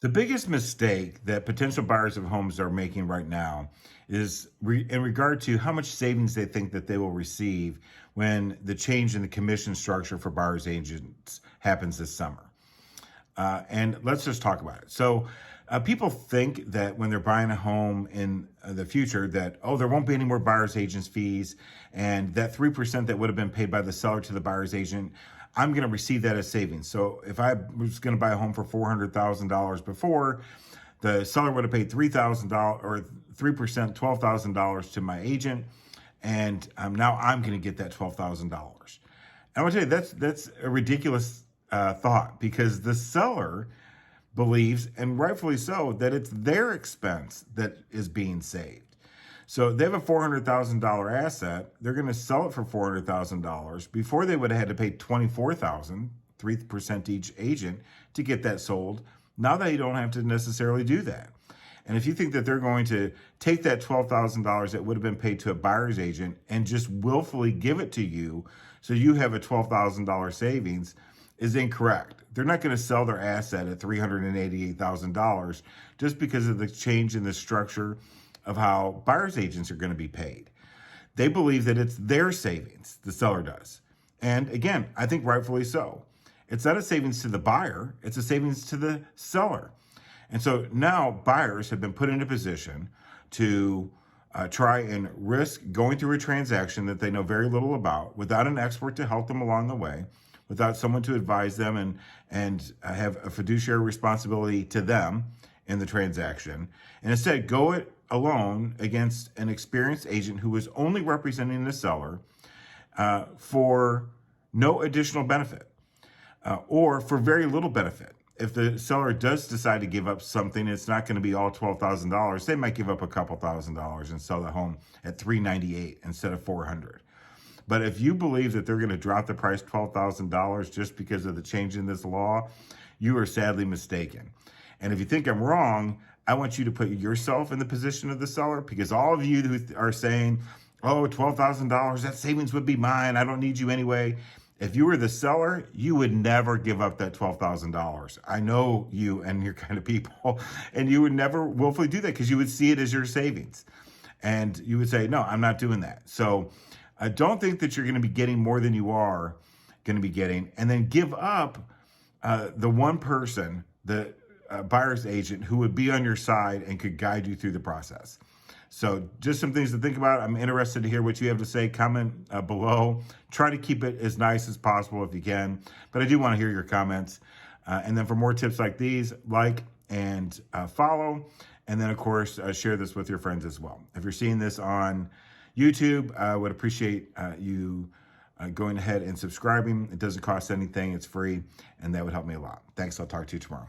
The biggest mistake that potential buyers of homes are making right now is in regard to how much savings they think that they will receive when the change in the commission structure for buyers agents happens this summer. And let's just talk about it. People think that when they're buying a home in the future that, oh, there won't be any more buyer's agents fees, and that 3% that would have been paid by the seller to the buyer's agent, I'm going to receive that as savings. So if I was going to buy a home for $400,000 before, the seller would have paid $3,000 or 3%, $12,000 to my agent, and now I'm going to get that $12,000. I want to tell you that's a ridiculous thought, because the seller believes, and rightfully so, that it's their expense that is being saved. So they have a $400,000 asset. They're going to sell it for $400,000. Before, they would have had to pay $24,000, 3% each agent, to get that sold. Now they don't have to necessarily do that. And if you think that they're going to take that $12,000 that would have been paid to a buyer's agent and just willfully give it to you so you have a $12,000 savings, is incorrect. They're not going to sell their asset at $388,000 just because of the change in the structure of how buyer's agents are going to be paid. They believe that it's their savings, the seller does. And again, I think rightfully so. It's not a savings to the buyer, it's a savings to the seller. And so now buyers have been put in a position to try and risk going through a transaction that they know very little about, without an expert to help them along the way, without someone to advise them and have a fiduciary responsibility to them in the transaction, and instead go it alone against an experienced agent who is only representing the seller for no additional benefit or for very little benefit. If the seller does decide to give up something, it's not going to be all $12,000. They might give up a couple $1,000 and sell the home at $398 instead of $400. But if you believe that they're going to drop the price $12,000 just because of the change in this law, you are sadly mistaken. And if you think I'm wrong, I want you to put yourself in the position of the seller, because all of you who are saying, oh, $12,000, that savings would be mine, I don't need you anyway. If you were the seller, you would never give up that $12,000. I know you and your kind of people, and you would never willfully do that because you would see it as your savings. And you would say, no, I'm not doing that. So I don't think that you're going to be getting more than you are going to be getting, and then give up the one person, the buyer's agent, who would be on your side and could guide you through the process. So just some things to think about. I'm interested to hear what you have to say. Comment below. Try to keep it as nice as possible if you can, but I do want to hear your comments. And then for more tips like these, like and follow. And then, of course, share this with your friends as well. If you're seeing this on YouTube, I would appreciate you going ahead and subscribing. It doesn't cost anything. It's free, and that would help me a lot. Thanks. I'll talk to you tomorrow.